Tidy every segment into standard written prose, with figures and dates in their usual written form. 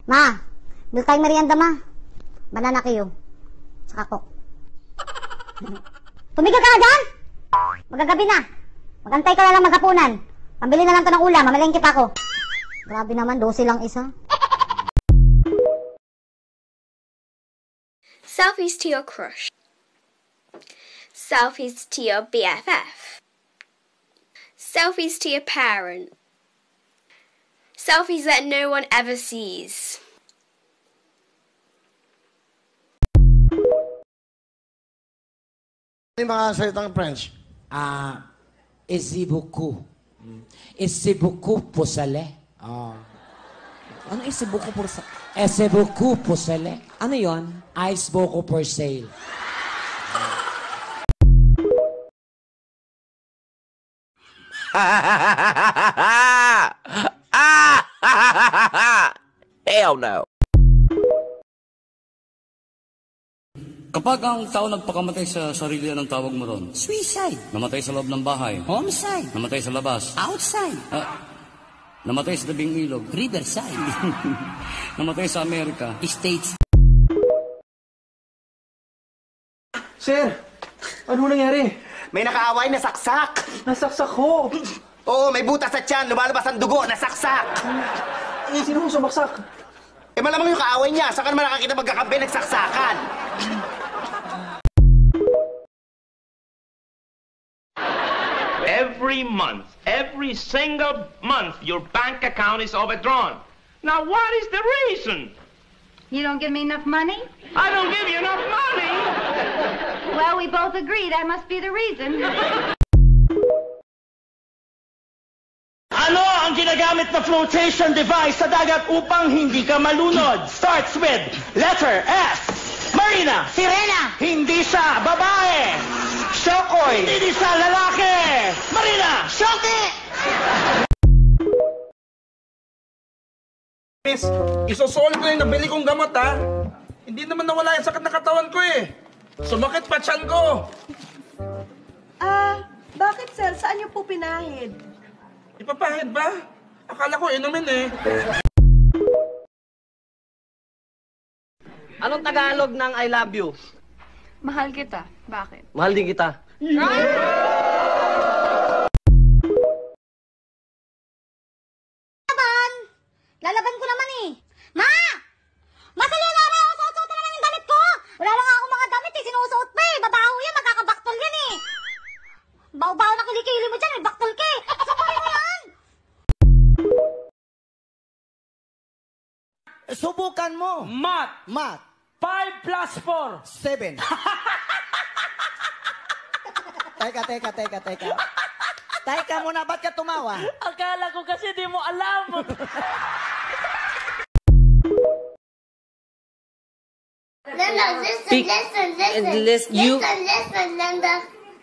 Ma, doon tayong merienda, ma. Banana kayo. Saka coke. Tumigil ka na dyan! Magagabi na. Magantay ka na lang maghapunan. Pambili na lang to ng ulam. Mamalengke pa ako. Grabe naman, 12 lang isa. Selfies to your crush. Selfies to your BFF. Selfies to your parent. Selfies that no one ever sees. Ano yung mga salitang French? Esi beaucoup. Esi beaucoup pour sale. Ano isi buko por sa... Esi beaucoup pour sale. Ano yon? Ice beaucoup for sale. Hell no. Kapag ang tao nagpakamatay sa sarili, anong tawag mo ron? Suicide. Namatay sa loob ng bahay. Homicide. Namatay sa labas. Outside. Namatay sa tabing ilog. Riverside. Namatay sa Amerika. States. Sir, ano nangyari? May nakaaway na saksak. Nasaksak ko. Oo, may butas sa tiyan. Lumalabas ang dugo. Nasaksak. Sino ang sumaksak? Eh, malamang yung kaaway niya. Saan ka naman nakakita magkakampi nagsaksakan? Every single month, your bank account is overdrawn. Now, what is the reason? You don't give me enough money? I don't give you enough money. Well, we both agree that must be the reason. Ano ang ginagamit na flotation device sa dagat upang hindi ka malunod? Starts with letter S. Marina. Sirena! Hindi siya babae. Shokoy. Hindi siya lalaki. Marina. Shoki! Miss, isosolve ko yung nabili kong gamot, ha? Hindi naman nawala yung sakit na katawan ko, eh. Sumakit pa tiyan ko. Bakit, sir? Saan niyo po pinahid? Ipapahid ba? Akala ko inumin, eh. Anong Tagalog ng I love you? Mahal kita. Bakit? Mahal din kita. Lalaban ko naman eh. Ma! Masaya na ako! Suot-suot naman yung damit ko! Wala lang ako mga damit eh. Sinusuot pa eh. Babaho yan. Magkakabaktol yan eh. Baho-baho na kilikili mo dyan. May baktol ka eh. Sabahin mo yan! Subukan mo. Math. 5 plus 4. 7. Teka. Teka muna, ba't ka tumawa? Akala ko kasi di mo alam.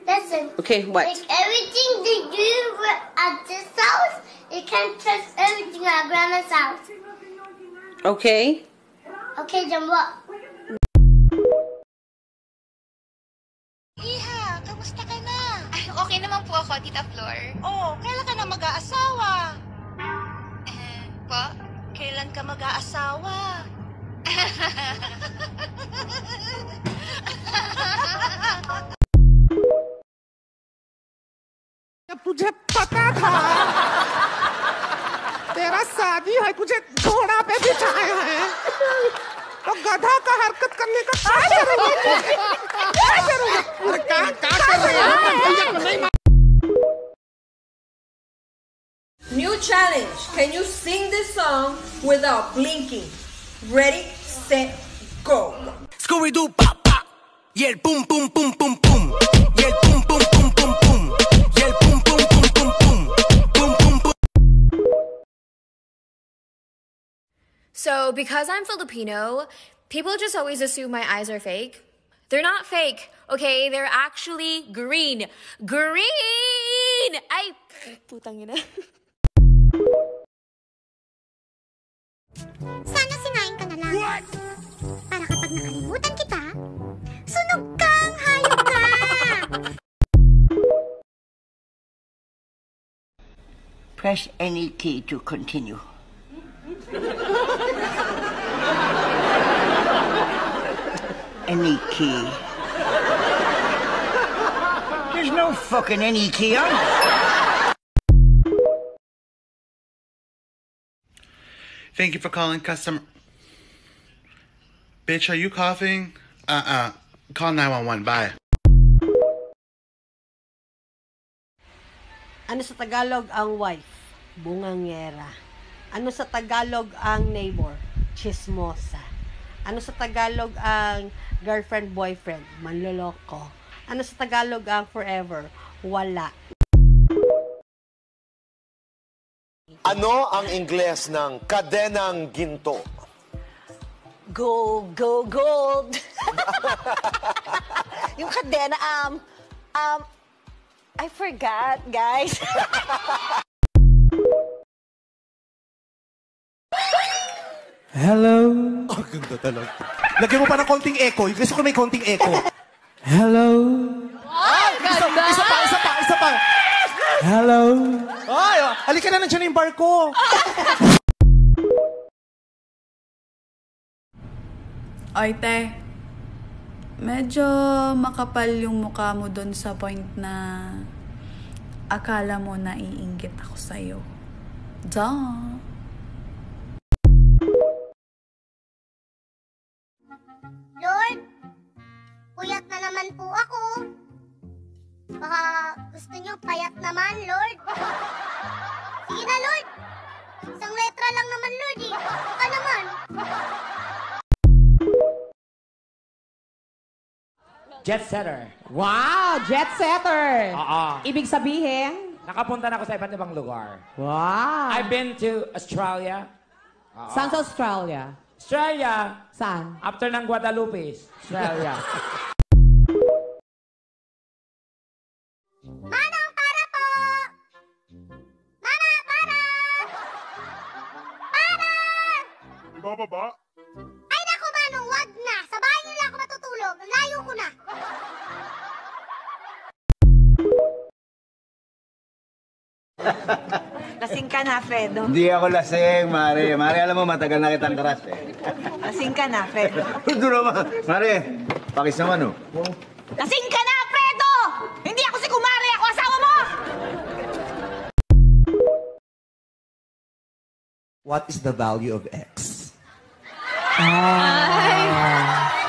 Listen. Okay, what? Like everything they do at this house, you can't trust everything at Grandma's house. Okay. Okay, then what? Iha, kamusta ka na? Ay, okay naman po ako, Tita Flor. Oh, kailan ka na mag-aasawa? Po? Kailan ka mag-aasawa? तुझे पता था तेरा शादी है तुझे घोड़ा पे बिठाया है तो गधा का हरकत करने का क्या करोगे? New challenge. Can you sing this song without blinking? Ready, set, go. Scooby-Doo, pop, pop. Y el pum, pum, pum, pum, pum. Y el pum, pum, pum, pum, pum. Y el pum, pum, pum, pum, pum. Pum, pum, pum. So, because I'm Filipino, people just always assume my eyes are fake. They're not fake, okay? They're actually green. Green! Ay, putang ina. Sana sinain ka na lang. What? Para kapag nakalimutan kita, sunog kang hayop ka! Press any key to continue. any key. There's no fucking any key on it. Thank you for calling customer. Bitch, are you coughing? Call 911. Bye. Ano sa Tagalog ang wife? Bungangera. Ano sa Tagalog ang neighbor? Chismosa. Ano sa Tagalog ang girlfriend, boyfriend? Manloloko. Ano sa Tagalog ang forever? Wala. Ano ang Ingles ng kadenang ginto? Gold, gold, gold. Yung kadena, I forgot, guys. Hello? Oh, ganda talaga. Lagyan mo pa ng konting echo. Yung gusto ko may konting echo. Hello? Ay, ganda! Isa pa. Hello? Ay, halika na, nandiyan yung bar ko. Oy, te. Medyo makapal yung mukha mo doon sa point na akala mo na iinggit ako sa'yo. Duh. Lord, puyat na naman po ako. Baka gusto nyo payat naman, Lord. Sige na, Lord. Isang letra lang naman, Lord, eh. Baka naman. Jet setter. Wow, jet setter. Oo. Ibig sabihin? Nakapunta na ako sa iba't ibang lugar. Wow. I've been to Australia. Saan sa Australia? Australia. Saan? After ng Guadalupe. Australia. Manang para po! Mama, para! Para! Ibababa? Ay, naku, Manong, wag na. Sa bahay nila ako matutulog. Ang layo ko na. Lasing ka na, Fredo. Hindi ako lasing, Mare. Mare, alam mo, matagal na kitang karas eh. Lasing ka na, Fredo. Ito naman. Mare, pakis naman oh. Lasing ka na, Fredo! Hindi ako si Kumare, ako asawa mo! What is the value of X?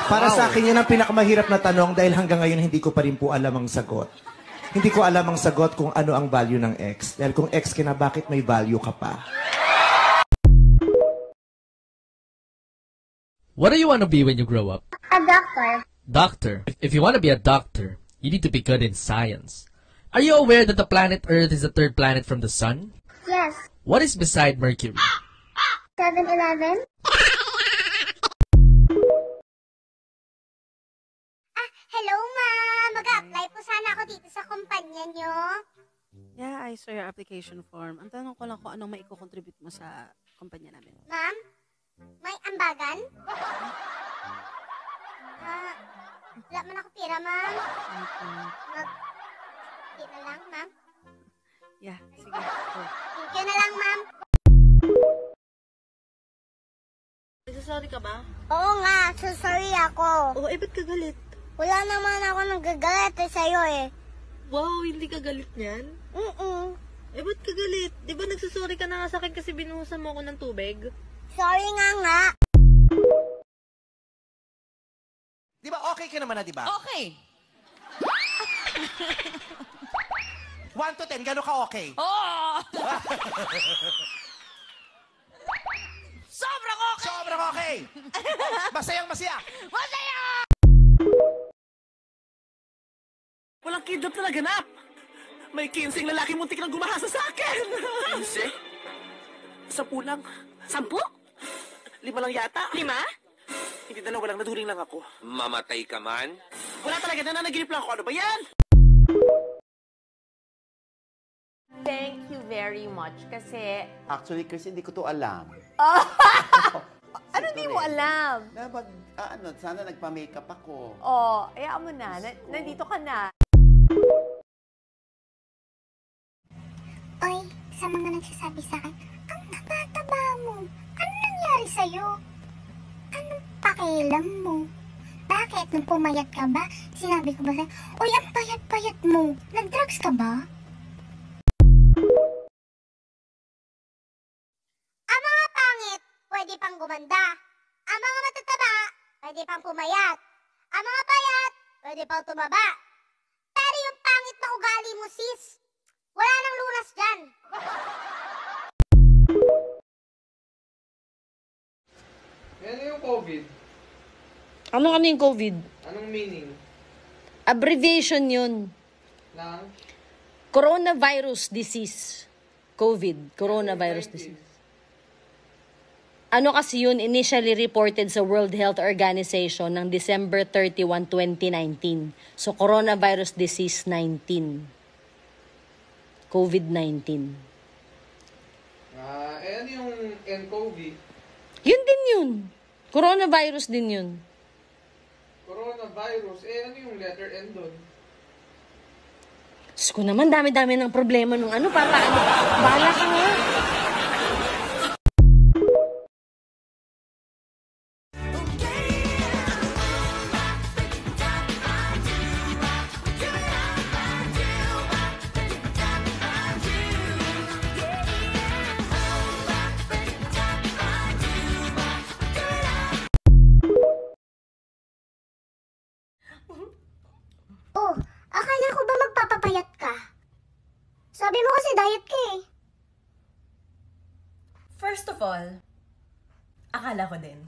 Para sa akin, yan ang pinakamahirap na tanong dahil hanggang ngayon hindi ko pa rin po alam ang sagot. Hindi ko alam ang sagot kung ano ang value ng X. Dahil kung X ka na, bakit may value ka pa? What do you want to be when you grow up? A doctor. Doctor. If you want to be a doctor, you need to be good in science. Are you aware that the planet Earth is the third planet from the sun? Yes. What is beside Mercury? 7-Eleven? Hello, ma'am. Mag-a-apply po sana ako dito sa kumpanya nyo. Yeah, I saw your application form. Ang tanong ko lang kung anong maiko-contribute mo sa kumpanya namin. Ma'am, may ambagan? Wala man ako pira, ma'am. Pira lang, ma'am. Yeah, sige. Go. Thank you na lang, ma'am. Nagsasorry ka ba? Oo nga, sorry ako. Oo, ba't ka galit? Wala naman ako nagagalit sa'yo eh. Wow, hindi ka galit niyan? Ba't ka galit? Di ba nagsasorry ka na nga sa akin kasi binuhusan mo ako ng tubig? Sorry nga. Di ba okay ka naman na, di ba? Okay. 1 to 10, gano'n ka okay? Oh! Sobrang okay! Sobrang okay! Masayang masaya! Masaya! Walang kidnap na naganap. May 15 lalaki muntik nang gumahasa sa akin. 15? 10 lang. 10? 5 lang yata. 5? Hindi dalawa lang, naduling lang ako. Mamatay ka man? Wala talaga, nananaginip lang ako. Ano ba yan? Thank you very much kasi... Actually, Chris, hindi ko to alam. Ano di mo alam? Dapat, sana nagpa-makeup ako. Oh, hayaan mo na. Nandito ka na. Oy, sa mga nagsasabi sa akin, ang taba-taba mo. Ano nangyari sa'yo? Anong pakialam mo? Bakit Bakit? Nung pumayat ka ba? Sinabi ko ba sa'yo, uy, ang payat-payat mo. Nag-drugs ka ba? Ang mga pangit, pwede pang gumanda. Ang mga matataba, pwede pang pumayat. Ang mga payat, pwede pang tumaba. Pero yung pangit na ugali mo, sis, wala nang lunas dyan. Ano yung COVID? Ano yung COVID? Anong meaning? Abbreviation yun. Lang? Coronavirus disease. COVID. Coronavirus disease. Ano kasi yun, initially reported sa World Health Organization ng December 31, 2019. So, coronavirus disease 19. COVID-19. Ano yung nCoV? Yun din yun. Coronavirus din yun. Coronavirus? Ano yung letter N doon? Diyos ko naman, dami-dami ng problema nung ano, para ano. Bahala ka nga. Oh, akala ko ba magpapapayat ka? Sabi mo kasi diet ka eh. First of all, akala ko din.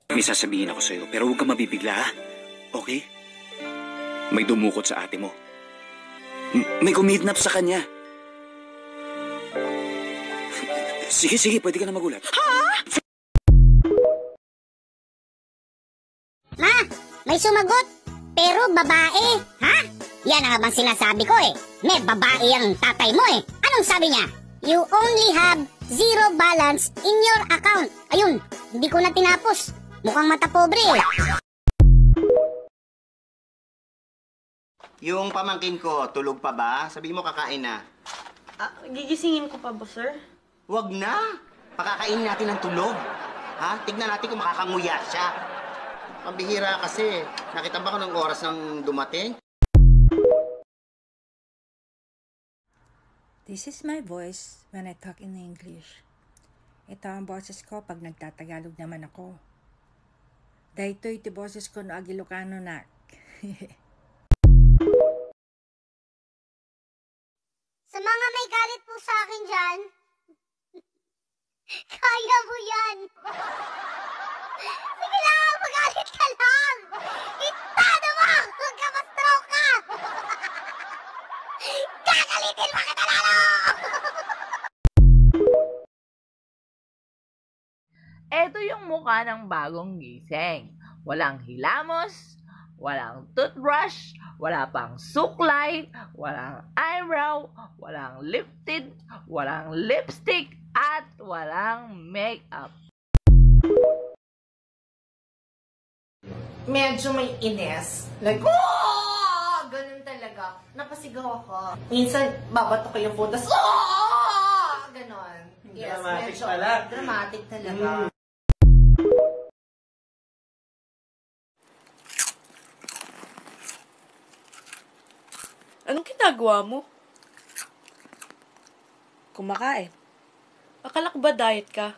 May sasabihin ako sa'yo, pero huwag ka mabibigla, ha? Okay? May dumukot sa ate mo. May kumidnap sa kanya. Sige, pwede ka na magulat. Ha? Ma, may sumagot, pero babae, ha? Yan ang bang sinasabi ko eh. May babae ang tatay mo eh. Anong sabi niya? You only have zero balance in your account. Ayun, hindi ko na tinapos. Mukhang mata pobre eh. Yung pamangkin ko, tulog pa ba? Sabihin mo kakain na. Gigisingin ko pa ba, sir? Wag na. Pakakainin natin ng tulog. Ha? Tignan natin kung makakanguya siya. Pambihira kasi. Nakita ba ko ng oras ng dumating? This is my voice when I talk in English. Ito ang boses ko pag nagtatagalog naman ako. Dahito iti boses ko no Agilocano na. Sa mga may galit po sa akin dyan, kaya mo yan. Sige lang, magalit ka lang. Itado mo, huwag ka ma-stroke ka. Gagalitin mo kita lalo. Ito yung mukha ng bagong gising. Walang hilamos, walang toothbrush, wala pang suklay, walang eyebrow, walang lip tint, walang lipstick, at walang makeup. Medyo may ines. Like, oh! Ganun talaga. Napasigaw ako. Minsan, babato ko yung putas. Oh! Ganon. Yes, Dramatic medyo pala. dramatic talaga. Anong ginagawa mo? Kumakain. Akala ko ba diet ka?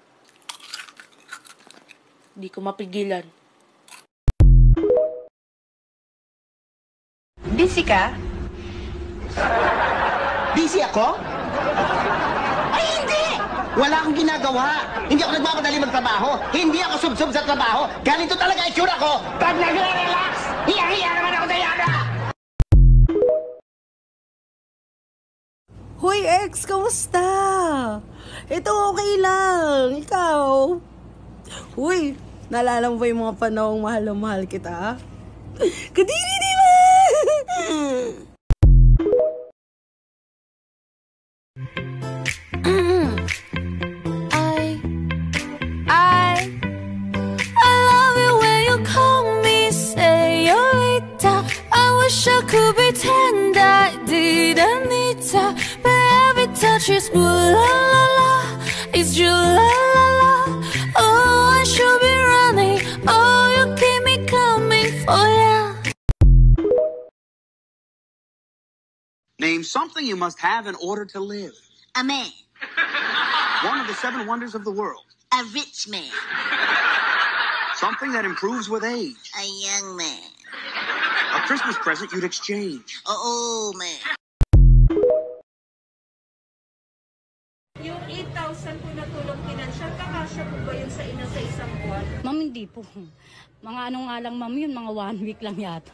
Hindi ko mapigilan. Busy ka? Busy ako? Ay, hindi! Wala akong ginagawa. Hindi ako nagmamadali magtrabaho. Hindi ako sub-sub sa trabaho. Ganito talaga itsura ko. Pag nagre-relax, hiya-hiya naman ako, Diana! Hoy, ex, kamusta? Ito okay lang. Ikaw? Uy, naalala mo ba yung mga panahong mahal na mahal kita? Kadiri, di ba? I love it when you call me señorita. I wish I could pretend I didn't need to, but every touch just ooh la la la. It's true la la la. Oh, I should be running. Oh, you keep me coming for ya. Name something you must have in order to live. A man. One of the 7 wonders of the world. A rich man. Something that improves with age. A young man. A Christmas present you'd exchange. A old man. Yung 8,000 po na tulong pinansyal, kakasya po ba yun sa ina sa isang buwan? Ma'am, hindi po. Mga ano nga lang, ma'am, yun, mga 1 week lang yata.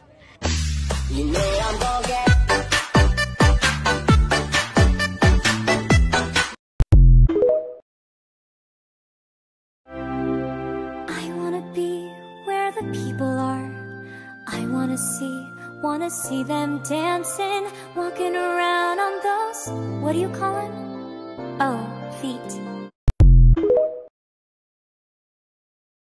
You know I'm gonna get. I wanna be where the people are. I wanna see them dancing, walking around on those, what do you call it? Oh, feet.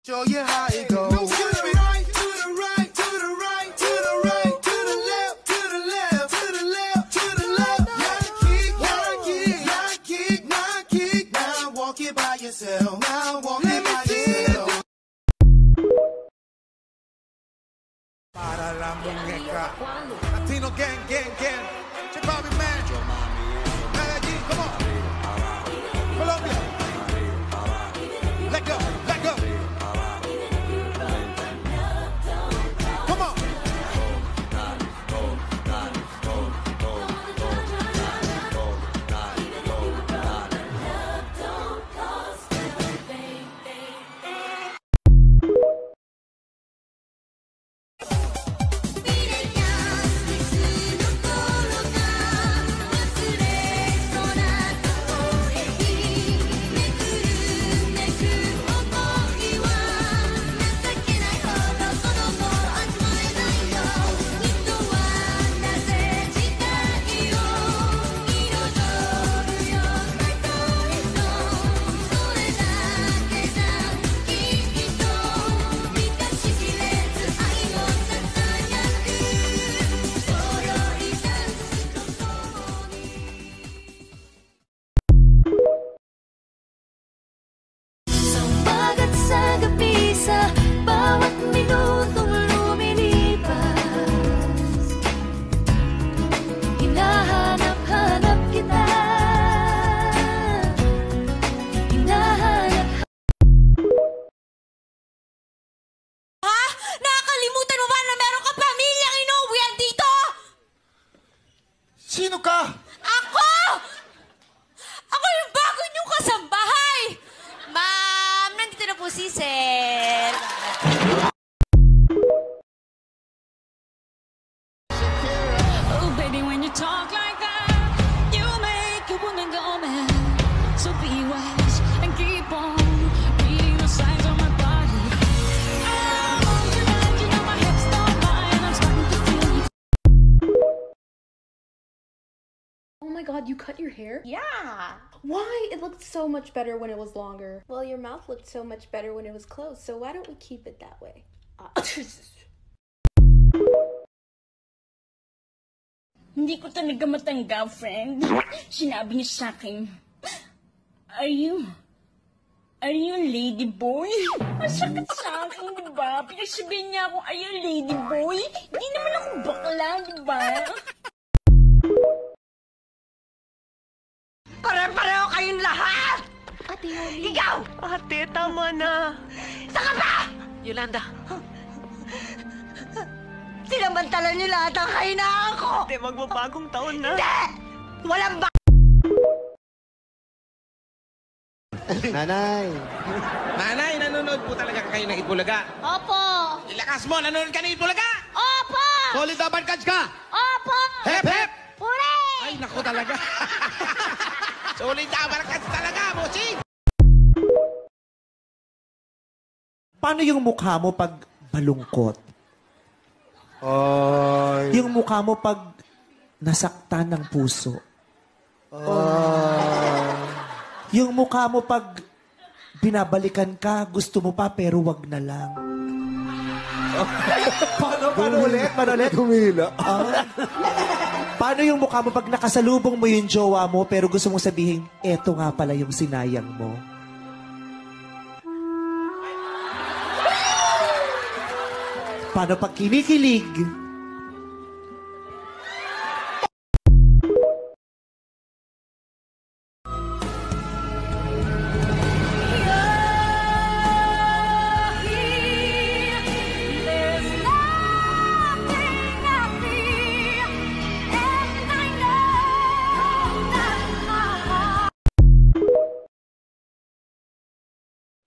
Show you how it goes. To the right, to the right, to the right, to the right, to the left, to the left, to the left, to the left. Now kick. Now walk it by yourself. Now walk it by yourself. Para la muñeca. Latino gang. Check out me, man. Medellín, come on. Colombia. Let go. Come on. Sino ka? Ako! Ako yung bago niyong kasambahay! Ma'am, nandito na po si Sir. Oh, baby, when you talk like that, you make a woman go mad. So be wise and keep on reading the signs on my body. Tonight, you know my hips don't lie, and I'm starting to feel you. Oh my god, you cut your hair? Yeah. Why? It looked so much better when it was longer. Well, your mouth looked so much better when it was closed, so why don't we keep it that way? Hindi ko talaga matanggap, friend. Sinabi niya sa akin, Are you lady boy? Ang sakit sa akin, di ba? Pinagsabihin niya ako, are you lady boy? Hindi naman ako bakla, di ba? Pare-pareho kayong lahat! Ate Yoli. Ikaw! Ate, tama na. Saka ba? Yolanda. Sinamantala niyo lahat ang kahinaan ko! Ate, magbabagong taon na. Hindi! Walang ba... Nanay! Nanay, nanonood po talaga kayo ng Itbulaga. Opo! Ilakas mo, nanonood ka ng Itbulaga! Opo! Solid na barkads ka! Opo! Hep, hep! Hooray! Ay, naku talaga. Solid na barkads talaga, bossing! Paano yung mukha mo pag malungkot? Ay. Yung mukha mo pag nasaktan ng puso? Yung mukha mo pag binabalikan ka, gusto mo pa pero wag na lang? Paano ulit? Humila. Paano yung mukha mo pag nakasalubong mo yung jowa mo pero gusto mong sabihin, eto nga pala yung sinayang mo? Paano pag kinikilig?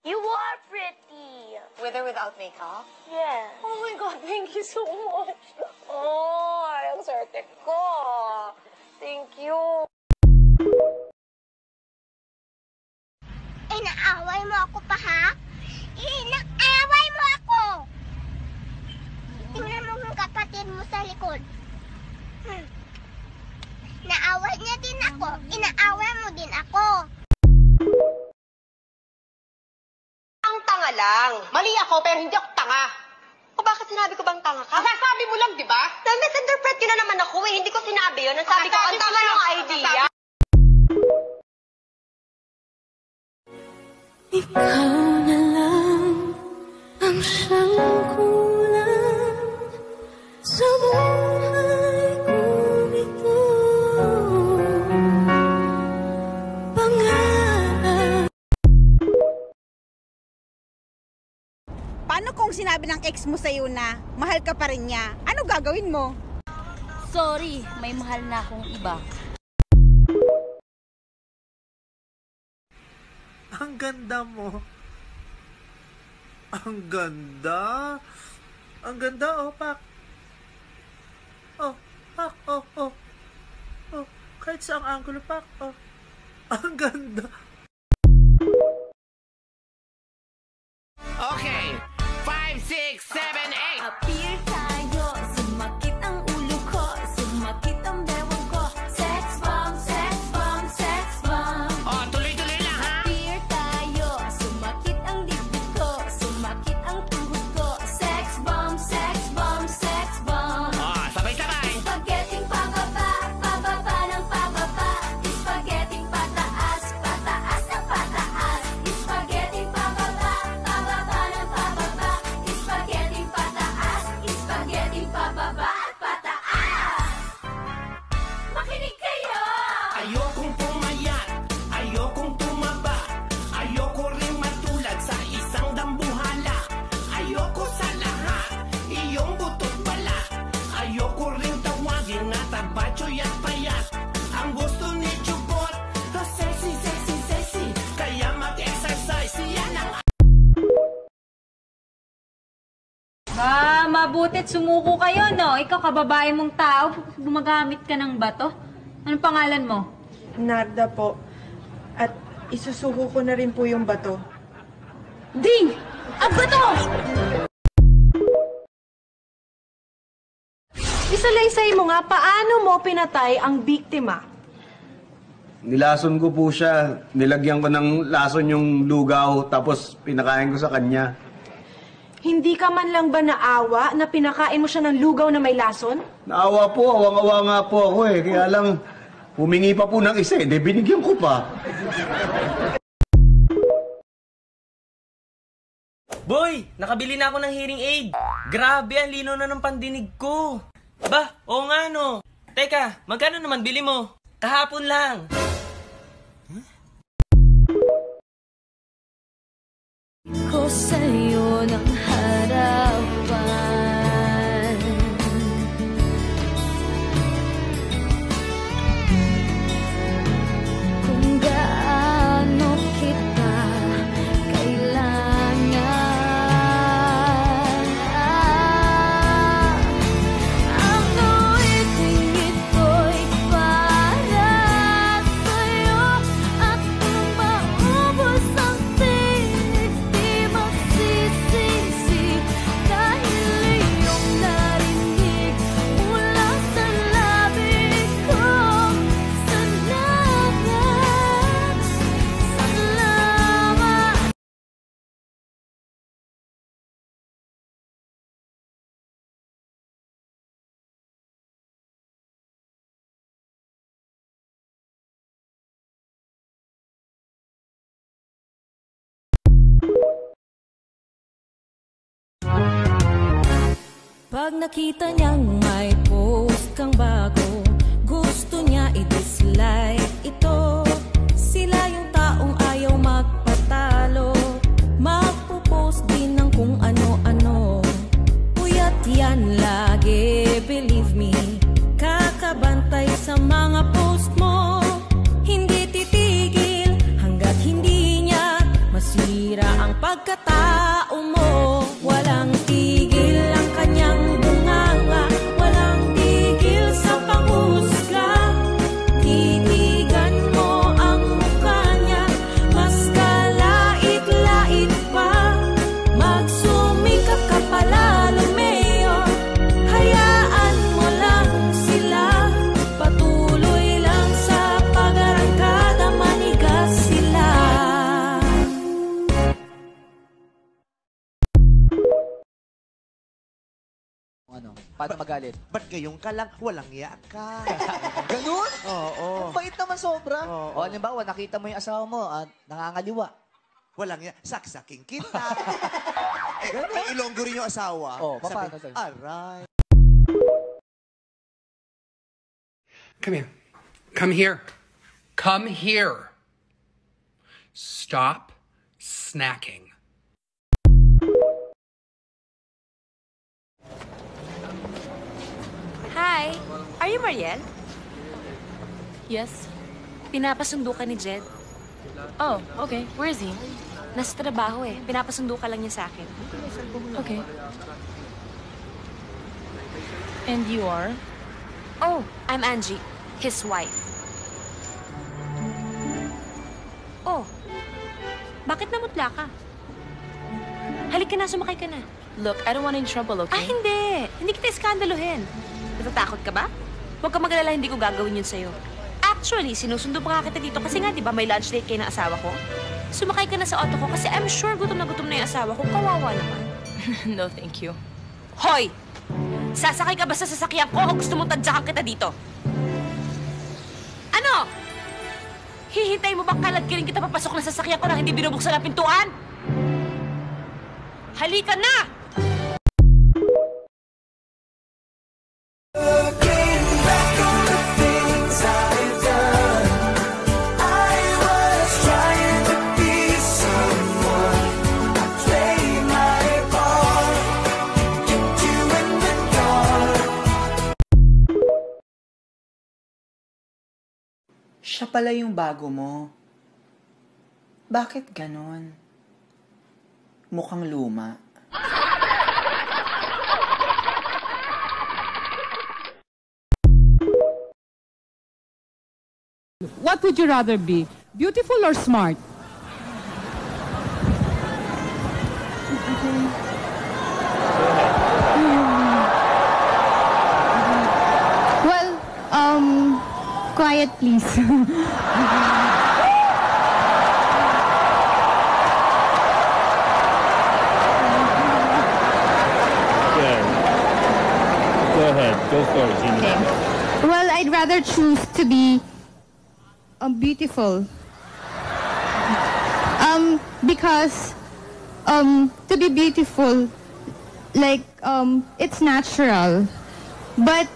You are pretty. With or without makeup? Yeah. Oh my God, thank you so much. Oh, ang swerte ko. Thank you. Inaaway mo ako pa, ha? Inaaway mo ako! Tingnan mo yung kapatid mo sa likod. Naaway niya din ako. Inaaway mo din ako. Ang tanga lang. Mali ako, pero hindi ako tanga. O bakit sinabi ko bang tanga ka? Sasabi mo lang, di ba? Na-misinterpret yun na naman ako eh. Hindi ko sinabi yun. Ang sabi ko, ang tanga yung idea. Ikaw na lang ang siyang kulang sa buhay kong ito. Pangarap. Paano kung sinabi ng ex mo sa'yo na mahal ka pa rin niya? Ano gagawin mo? Sorry, may mahal na akong iba. Ang ganda mo. Ang ganda. Ang ganda, oh, Pak. Oh, Pak, oh, oh. Oh, kahit sa ang angulo, Pak, oh. Ang ganda. Okay, 5, 6, 7, 8. Appear tayo, sumakit ang ulo ko, sumakit ang bewang ko. Sex bomb, sex bomb, sex bomb. Oh, tuloy-tuloy lang, ha? Appear tayo, sumakit ang dibdib ko, sumakit ang tuhod ko. Sex bomb, sex bomb, sex bomb. Oh, sabay-sabay. Spaghetti pababa, pababa ng pababa. Spaghetti pataas, pataas ng pataas. Spaghetti pababa, pababa ng pababa. Spaghetti pataas, spaghetti pababa, pataas. Makinig kayo! Ayokong pumayat, ayokong tumaba, ayoko rin matulad sa isang dambuhala. Ayoko sa lahat, iyong butot pala. Ayoko rin tawagin na tabachoy at payat. Ang gusto ni Chubot, the sexy, sexy, sexy. Kaya mag-exercise, yan ang Mabutit sumuko kayo, no? Ikaw, kababae mong tao, gumagamit ka ng bato. Anong pangalan mo? Narda po. At isusuko ko na rin po yung bato. Ding! Ang bato! Isalaysay mo nga, paano mo pinatay ang biktima? Nilason ko po siya. Nilagyan ko ng lason yung lugaw, tapos pinakain ko sa kanya. Hindi ka man lang ba naawa na pinakain mo siya ng lugaw na may lason? Naawa po, awang-awa nga po ako eh. Kaya lang, humingi pa po ng isa eh. De, binigyan ko pa. Boy, nakabili na ako ng hearing aid. Grabe, ang lino na ng pandinig ko. Bah, oo nga no. Teka, magkano naman bili mo? Kahapon lang. Ko sa'yo ng harapan. Kung gaano kita kailangan. Ang tuwid-tingid ko'y para sa'yo. At kung maubos ang tinig, di magsisi Pag nakita niyang may post kang bago, gusto niya i-dislike ito. Sila yung taong ayaw magpatalo, magpo-post din ng kung ano-ano. Puyat yan lagi, believe me, kakabantay sa mga post mo. Hindi titigil hanggat hindi niya masira ang pagkatao mo. Walang tigil ang kanyang bunganga, walang tigil sa panghusga. Titigan mo ang mukha niya, mas kalait-lait pa. Magsumikap ka palalo, Mayor, hayaan mo lang sila. Patuloy lang sa pag-arangkada, manigas sila. Ano? Paano magalit? Ba't gayong ka lang? Walang iya ka. Ganun? Oo. Ang bait naman sobra. Oo. O, halimbawa, nakita mo yung asawa mo at nangangaliwa. Walang iya. Saksaking kita. May ilonggo rin yung asawa. Oh, paano Sabi, sa'yo? aray. Come here. Come here. Come here. Stop snacking. Hi! Are you Mariel? Yes. Pinapasundo ka ni Jed. Oh, okay. Where is he? Nasa trabaho eh. Pinapasundo ka lang niya sa akin. Okay. And you are? Oh, I'm Angie. His wife. Oh, bakit namutla ka? Halika na, sumakay ka na. Look, I don't want any trouble, okay? Ah, hindi. Hindi kita iskandaluhin. Natatakot ka ba? Huwag ka mag-alala, hindi ko gagawin yun sa'yo. Actually, sinusundo pa nga kita dito kasi nga, di ba, may lunch date kayo ng asawa ko? Sumakay ka na sa auto ko kasi I'm sure gutom na yung asawa ko. Kawawa naman. No, thank you. Hoy! Sasakay ka ba sa sasakyan ko o gusto mong tadyakan kita dito? Ano? Hihintay mo bang kalad-kiling kita papasok na sasakyan ko na hindi binubuksan ang pintuan? Halika na! Siya pala yung bago mo. Bakit ganon? Mukhang luma. What would you rather be? Beautiful or smart? Well, quiet please. Go ahead. Go for it, Gina. Okay. Well, I'd rather choose to be beautiful. Because to be beautiful, like it's natural. But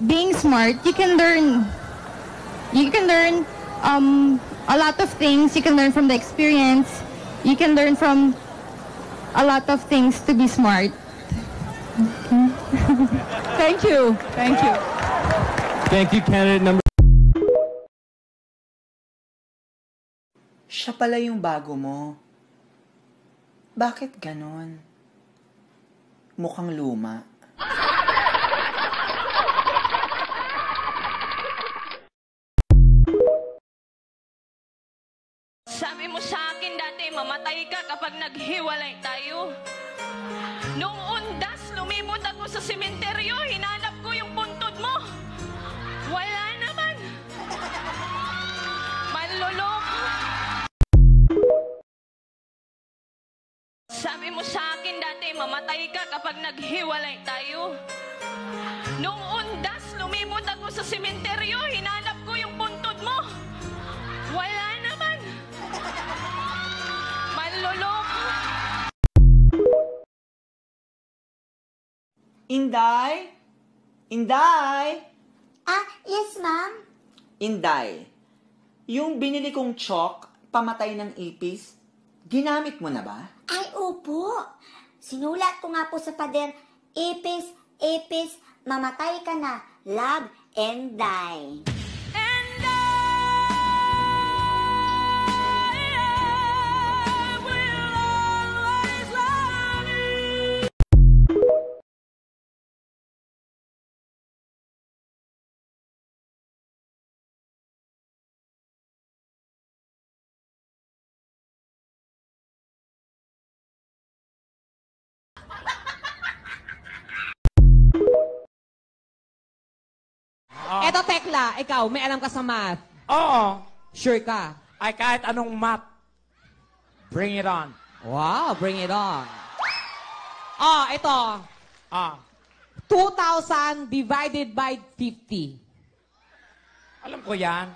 being smart, you can learn. You can learn a lot of things. You can learn from the experience. You can learn from a lot of things to be smart. Thank you. Thank you. Thank you, candidate number... Siya pala yung bago mo. Bakit ganon? Mukhang luma. Sabi mo sa akin dati, mamatay ka kapag naghiwalay tayo. Nung undas, lumibot ako sa sementeryo, hinanap ko yung puntod mo. Wala naman. Manloloko. Sabi mo sa akin dati, mamatay ka kapag naghiwalay tayo. Nung undas, lumibot ako sa sementeryo, hinanap ko yung puntod mo. Wala naman. Manloloko. Inday? Inday? Ah, yes, ma'am. Inday, yung binili kong chalk, pamatay ng ipis, ginamit mo na ba? Ay, opo. Sinulat ko nga po sa pader, ipis, ipis, mamatay ka na, love and die. Eto, Tekla, ikaw, may alam ka sa math? Oo. Sure ka? Ay, kahit anong math. Bring it on. Wow, bring it on. Oh, ito. 2,000 divided by 50. Alam ko yan.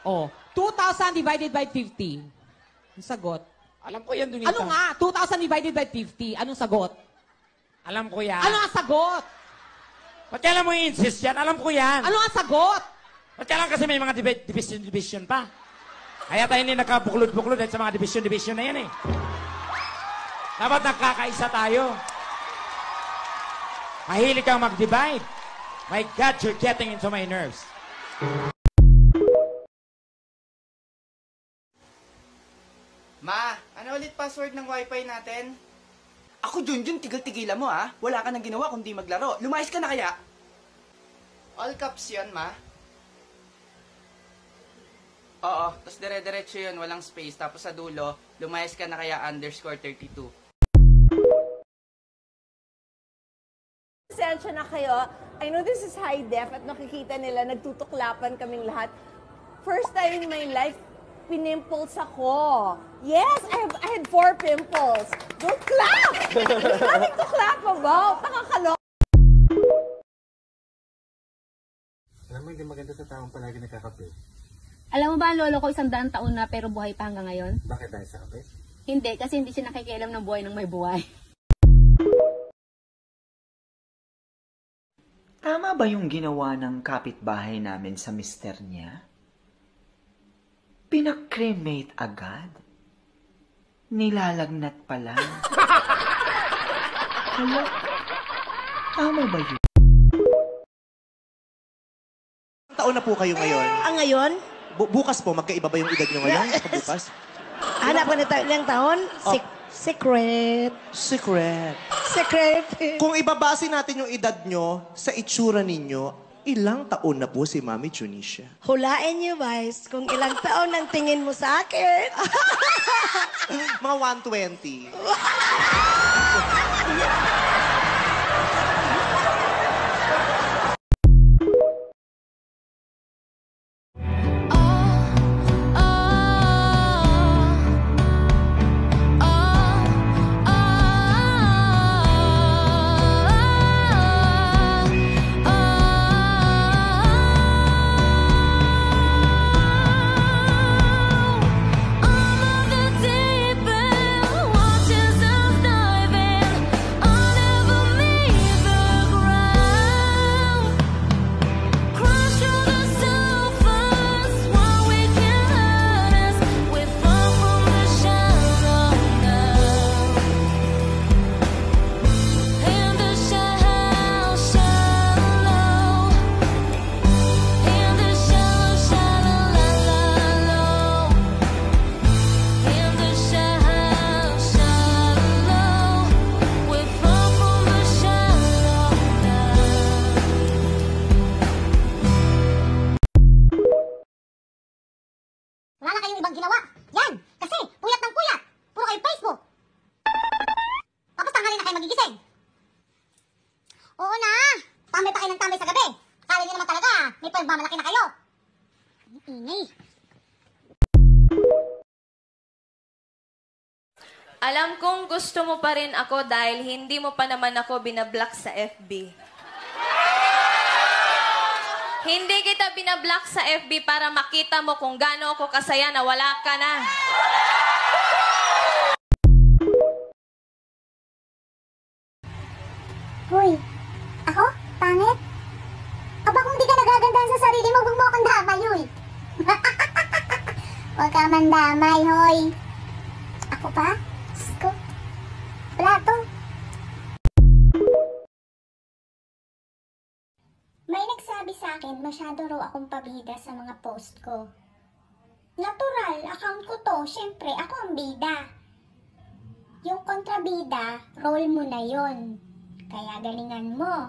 Oh, 2,000 divided by 50. Ang sagot. Alam ko yan, Donita. Ano nga? 2,000 divided by 50. Anong sagot? Alam ko yan. Ano ang sagot? Ba't kailan mo i-insist yan? Alam ko yan. Ano ang sagot? Ba't kailan kasi may mga division pa? Kaya tayo hindi nagkabuklod-buklod dahil sa mga division na yan eh. Dapat nagkakaisa tayo. Mahilig kang mag-divide. My God, you're getting into my nerves. Ma, ano ulit password ng wifi natin? Ako, Junjun, tigil-tigilan mo, ha? Wala ka nang ginawa kundi maglaro. Lumayas ka na kaya? All caps yun, ma. Oo, tapos dire-diretso yun, walang space. Tapos sa dulo, lumayas ka na kaya _32. Pasensya na kayo. I know this is high def at nakikita nila, nagtutuklapan kaming lahat. First time in my life, pinimples ako. Yes, I had 4 pimples. Don't clap! There's nothing to clap about. Nakakaloka. Alam mo, hindi maganda sa taong palagi nagkakape. Alam mo ba, ang lolo ko 100 taon na pero buhay pa hanggang ngayon? Bakit dahil sa kape? Hindi, kasi hindi siya nakikialam ng buhay ng may buhay. Tama ba yung ginawa ng kapitbahay namin sa mister niya? Pinakremate agad? Nilalagnat pala? Hala, tama ba yun? Taon na po kayo ngayon? Ngayon? Bukas po, magkaiba ba yung edad nyo ngayon? Bukas? Hanap ka na ilang taon? Secret. Secret. Secret. Kung ibabase natin yung edad nyo sa itsura ninyo, ilang taon na po si Mami Tunisia? Hulain niyo, Vice, kung ilang taon ang tingin mo sa akin. Mga 120. Wala na kayong ibang ginawa. Yan! Kasi, puyat ng puyat. Puro kayo Facebook. Tapos tanghali na kayo magigising. Oo na! Tambay pa kayo ng tambay sa gabi. Akala niyo naman talaga, may pagmamalaki na kayo. Ingay. Alam kong gusto mo pa rin ako dahil hindi mo pa naman ako binablock sa FB. Hindi kita binablock sa FB para makita mo kung gaano ako kasaya na wala ka na. Hoy, damay, hoy. Ako pa? Diyos ko. Wala to. May nagsabi sa akin, masyado raw akong pabida sa mga post ko. Natural, account ko to. Siyempre, ako ang bida. Yung kontrabida, role mo na yon. Kaya galingan mo.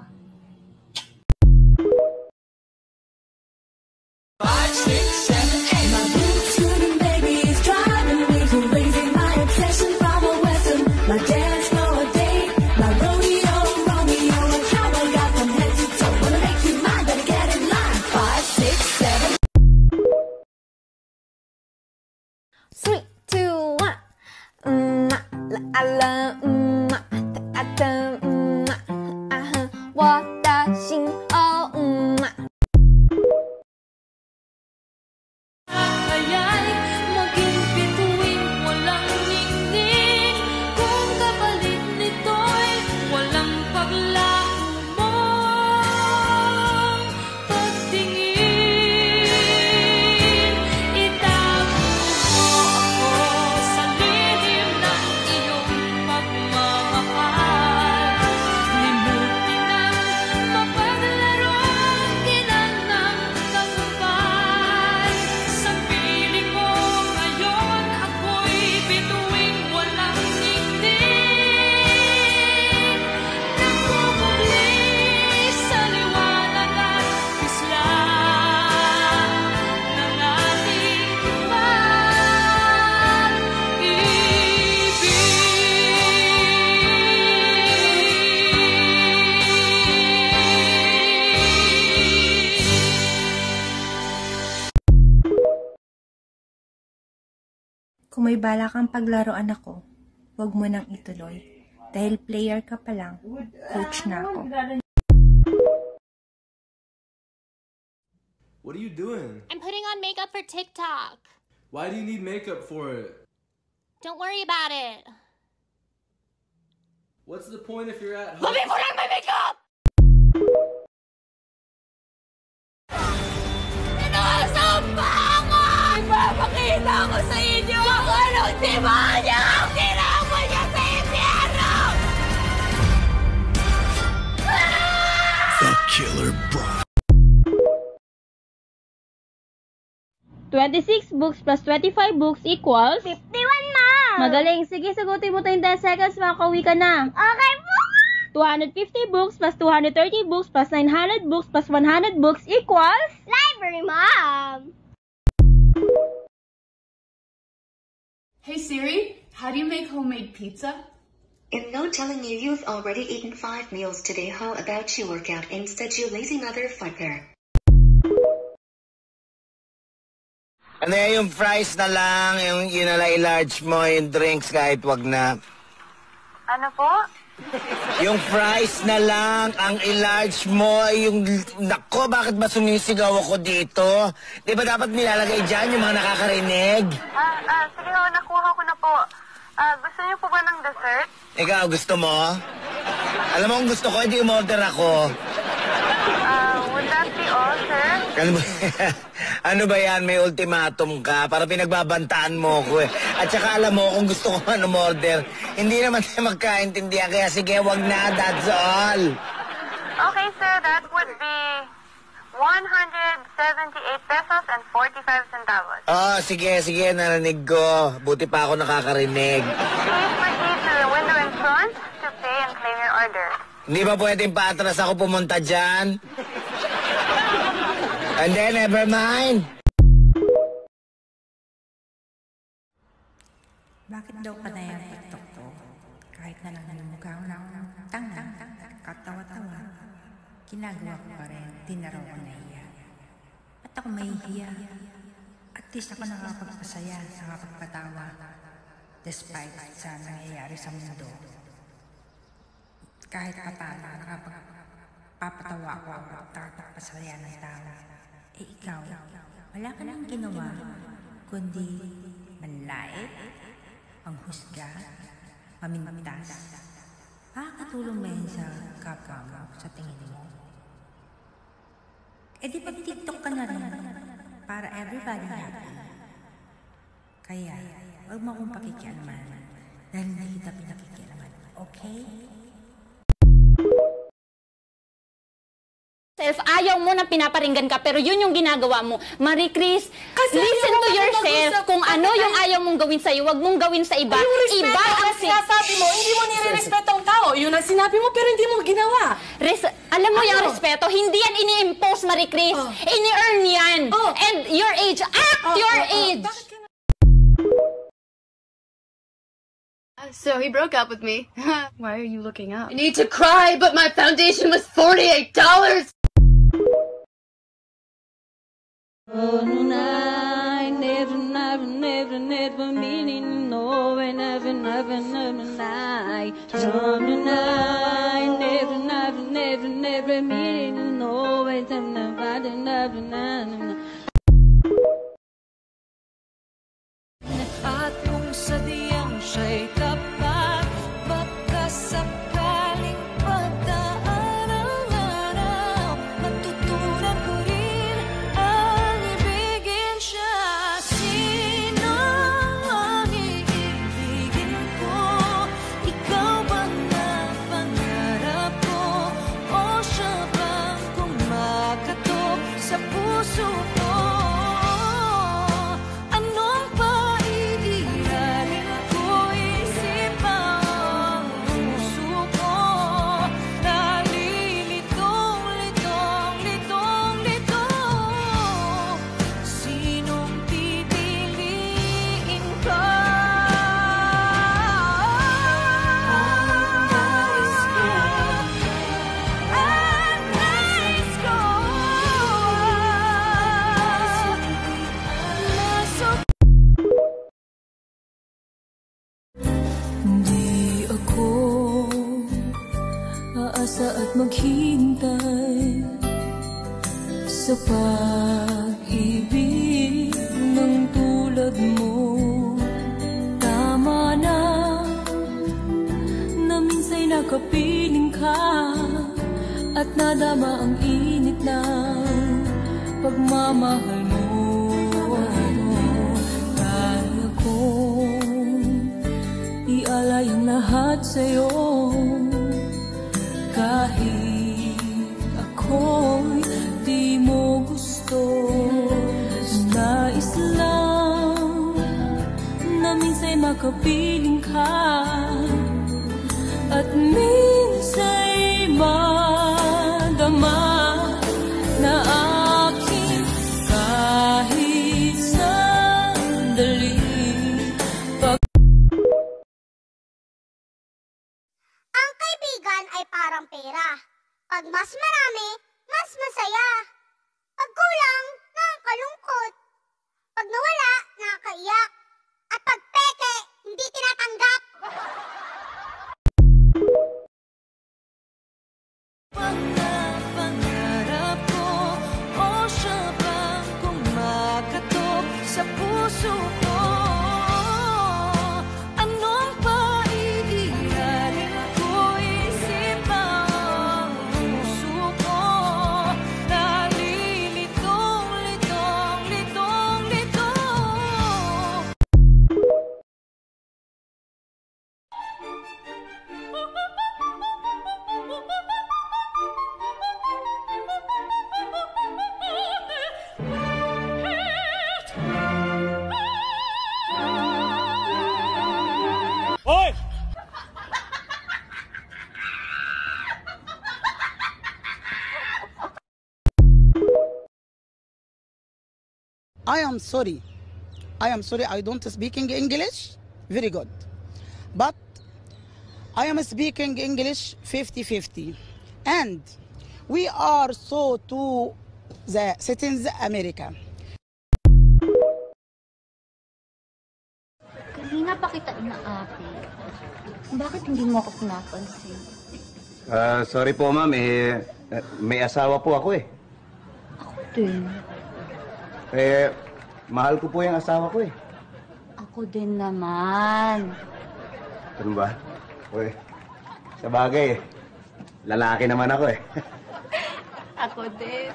5, 6, 7, 8. My blue tuning baby is driving me crazy. My obsession from a western. My dance floor date. My rodeo, Romeo. And how I got from head to toe. Wanna make you mine, better get in line. 5, 6, 7. 3, 2, 1. La la, ta ta, aha. 我的心哦，Kaya'y maging bituin, walang ningning. Kung kapalit nito'y walang paglaho mong pagtingin. Itago mo ako sa lihim ng iyong pagmamahal. Limutin ang mapaglaro ang kinanang tagumpay. Sa piling mo ngayon ako'y bituing walang ningning. Nagmumuli sa liwanag at pisla ng ating Kung may bala kang paglaruan ako, huwag mo nang ituloy. Dahil player ka pa lang, coach na ako. What are you doing? I'm putting on makeup for TikTok. Why do you need makeup for it? Don't worry about it. What's the point if you're at home? Let me put on my makeup! Ito ang sampangan! Ipapakita ko sa inyo ang anong demonyo ang tinapon niya sa impyerno! The Killer Bride. 26 books plus 25 books equals? 51, Mom! Magaling. Sige, sagutin mo to in 10 seconds. Makakauwi ka na. Okay po! 250 books plus 230 books plus 900 books plus 100 books equals? Library, Mom! Hey Siri, how do you make homemade pizza? In no telling you've already eaten 5 meals today. How about you work out instead, you lazy motherfucker? Ano yung fries na lang, yung large mo, yung drinks kahit wag na. Ano po? Yung fries na lang, ang i-large mo, yung... Nako, bakit ba sumisigaw ako dito? Di ba dapat nilalagay dyan yung mga nakakarinig? Sige ho, nakuha ko na po. Gusto niyo po ba ng dessert? Ikaw, gusto mo? Alam mo kung gusto ko, hindi umorder ako. Would that be all, sir? Ano ba yan? May ultimatum ka para pinagbabantaan mo ko eh. At saka alam mo, kung gusto ko man umorder, hindi naman tayo magkaintindihan. Kaya sige, wag na. That's all. Okay, sir. That would be 178 pesos and 45 centavos. Oh, sige, narinig ko. Buti pa ako nakakarinig. Please proceed to the window in front to pay and claim your order. Hindi ba pwedeng paatras ako pumunta dyan? And then, never mind. Bakit daw ka na yung TikTok ko? Kahit na lang mukha ko na akong tanga, katawa-tawa. Ginagawa ko pa rin, di na raw ako nahiya. At ako mahihiya. At least ako nakakapagpasaya, nakakapagpatawa. Despite sa nangyayari sa mundo. Kahit pa paano, nakapagpapatawa ko at nakakapagpasaya ng tao. Eh ikaw, wala ka nang ginawa, kundi manlait, panghusga, pamintas. Makakatulong ba yan sa kapwa mo, sa tingin mo? Eh di pag TikTok ka na rin, para everybody happy. Kaya, huwag mo akong pakikialaman dahil hindi kita pinakikialaman. Okay? Ayaw mo na pinaparinggan ka, pero yun yung ginagawa mo. Marie Chris, listen to yourself. Kung ano yung ayaw mong gawin sa'yo, wag mong gawin sa iba. Iba ang sinasabi mo, hindi mo nire-respeto ang tao. Yun ang sinabi mo, pero hindi mo ginawa. Alam mo yung respeto, hindi yan ini-impose, Marie Chris. Ini-earn yan. And your age, act your age. So he broke up with me. Why are you looking up? I need to cry, but my foundation was $48. Oh, no, I never meaning to know, and never, I never meaning to know, and never. At kung sadyang siya'y tapat, baka sakaling padaan ang araw, matutunan ko rin ang ibigin siya. Sino ang iibigin ko? Ikaw ba na pangarap ko? O siya bang kumakatok sa puso ko? Anong paidiranin ko? Isip ang puso ko. Nalilitong, litong. Sinong pipiliin ka? Hindi ako aasa at maghintay sa pag-ibig ng tulad mo. Tama na minsa'y nakapiling ka at nadama ang init ng pagmamahal mo. Kaya kong ialay ang lahat sa'yo, kahit ako'y di mo gusto. Nais lang na minsa'y makapiling ka at minsa'y madama na aking kahit sandali. Ang kaibigan ay parang pera. Pag mas marami, mas masaya. Pag kulang, nakakalungkot. Pag nawala, nakakaiyak. At pag peke, hindi tinatanggap. Pangarap ko, o siya bang kumakatok sa puso ko? Anong paidiranin ko? Isip ang puso ko. Nalilitong, litong. Hoy! I am sorry. I don't speaking English very good. But I am speaking English 50-50. And we are so to the citizens America. Kanina pa kita inaate. Bakit hindi mo ako pinapansin? Sorry po ma'am, may asawa po ako eh. Ako din. Mahal ko po yung asawa ko eh. Ako din naman. Ano ba? Uy, sa bagay lalaki naman ako eh. Ako din.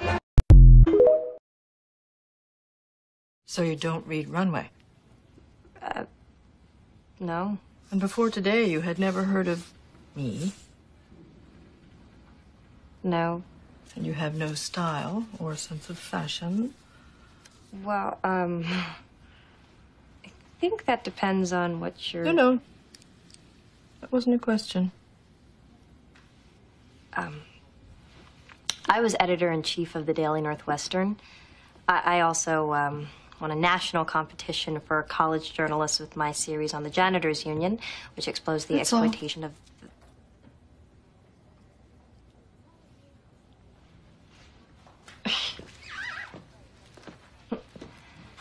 So you don't read Runway? No. And before today, you had never heard of me? No. And you have no style or sense of fashion? Well, I think that depends on what you're... No. That wasn't a question. I was editor-in-chief of the Daily Northwestern. I also won a national competition for college journalists with my series on the Janitors Union, which exposed the exploitation of...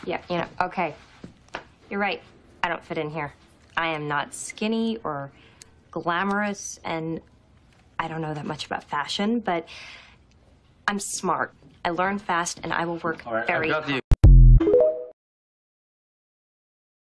Yeah, okay. You're right. I don't fit in here. I am not skinny or glamorous, and I don't know that much about fashion, but I'm smart. I learn fast, and I will work very hard.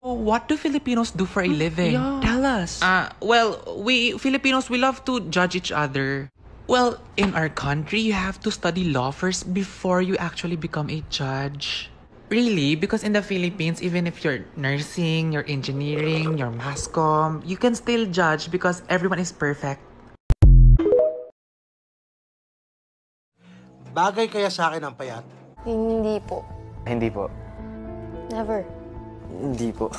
What do Filipinos do for a living? Yeah. Tell us. Well, we Filipinos, we love to judge each other. Well, in our country, you have to study law first before you actually become a judge. Really? Because in the Philippines, even if you're nursing, you're engineering, you're mass comm, you can still judge because everyone is perfect. Bagay kaya sa akin ang payat? Hindi po. Hindi po. Never. Hindi po.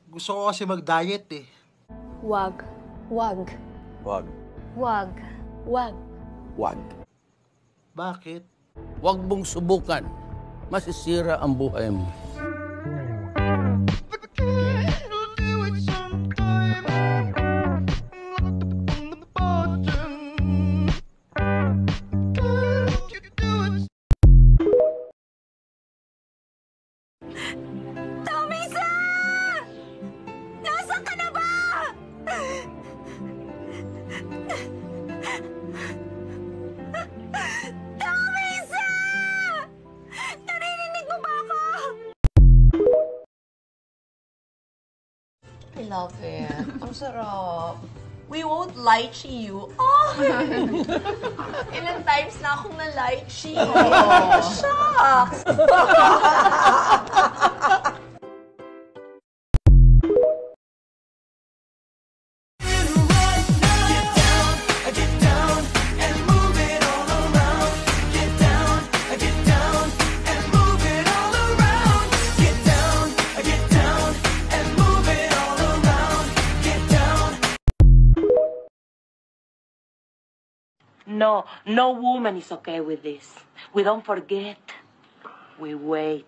Gusto ko kasi mag-diet eh. Wag. Wag. Wag. Wag. Wag. Wag. Bakit? Wag mong subukan. Masisira ang buhay mo. Tomisa! Nasaan ka na ba? Tomisa! Narinig mo ba ako? I love it. Ang sarap. We won't lychee you. Oh! Ilang times na akong na-lychee. Oh, shucks! No woman is okay with this. We don't forget. We wait.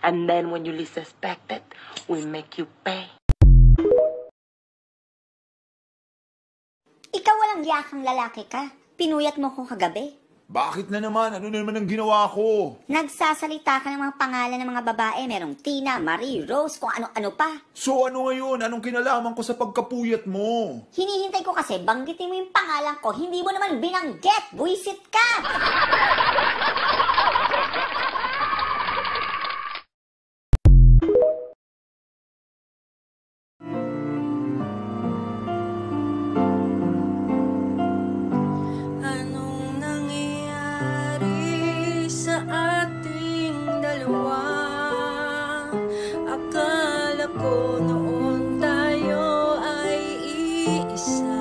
And then when you least expect it, we make you pay. Ikaw walang yakang lalaki ka. Pinuyat mo ko kagabi. Bakit na naman? Ano na naman ang ginawa ko? Nagsasalita ka ng mga pangalan ng mga babae. Merong Tina, Marie, Rose, kung ano-ano pa. So ano ngayon? Anong kinalaman ko sa pagkapuyat mo? Hinihintay ko kasi banggitin mo yung pangalan ko. Hindi mo naman binanggit. Buisit ka! Anong nangyayari sa ating dalawa? Akala ko noon tayo ay iisa.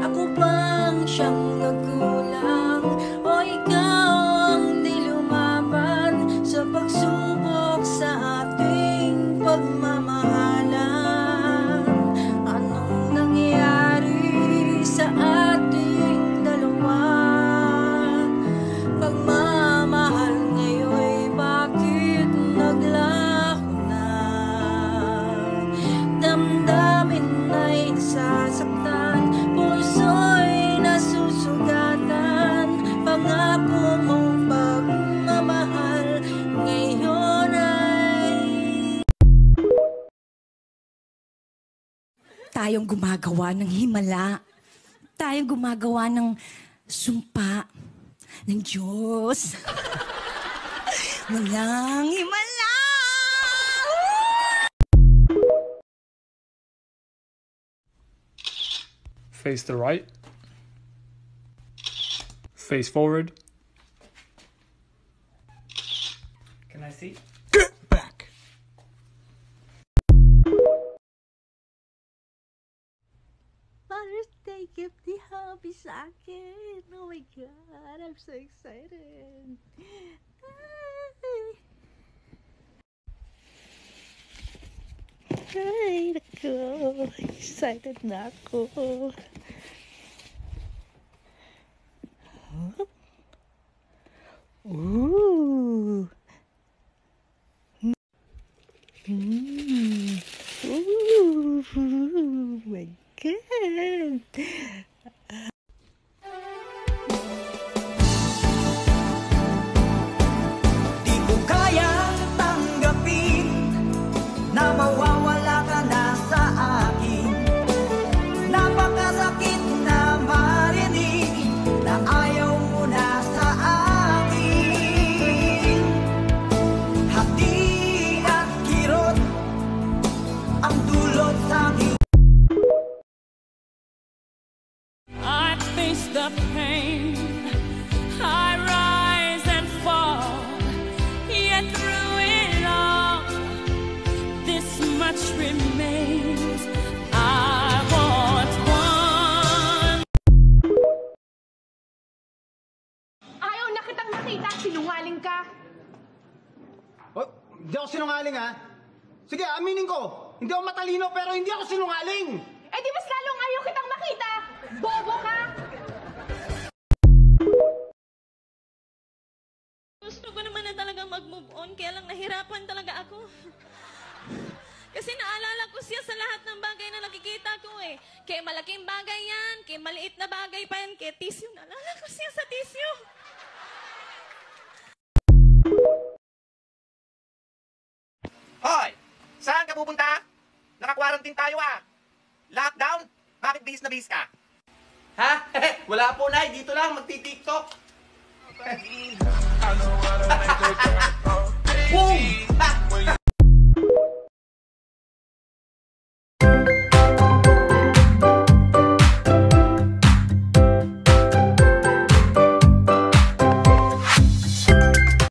Ako bang siyang nagkulang? O ikaw ang di lumaban sa pagsubok sa ating pagmamahalan? Anong nangyayari sa ating dalawa? Pagmamahal ngayon'y bakit naglaho na? Damdamin ay nasasaktan, puso'y nasusugatan. Pangako mong pagmamahal ngayon ay... Tayong gumagawa ng himala. Tayong gumagawa ng sumpa ng Diyos. Walang himala! Face to right. Face forward. Can I see? Get back! may gift ni Happy sa akin. Oh my God, I'm so excited. Ay, naku. Excited na ako. Huh? Ooh. Ooh, my God. Di ko kayang tanggapin na mawawala ka na sa akin. Napakasakit na marinig na ayaw mo na sa akin. Hati at kirot ang dulot sa akin. I face the pain, I rise and fall, yet through it all, this much remains. I want one. Ayaw na kitang makita, sinungaling ka. Oh, hindi ako sinungaling ha. Sige, aminin ko. Hindi ako matalino pero hindi ako sinungaling. Eh di mas lalong ayaw kitang makita. Bobo ka! Gusto ko naman na talaga mag-move on, kaya lang nahirapan talaga ako. Kasi naalala ko siya sa lahat ng bagay na nakikita ko eh. Kaya malaking bagay yan, kaya maliit na bagay pa yan, kaya tissue. Naalala ko siya sa tissue. Hoy! Saan ka pupunta? Naka-quarantine tayo ah. Lockdown? Bakit bihis na bihis ka? Ha? Wala po, Nay. Dito lang, magti-tiktok. Boom!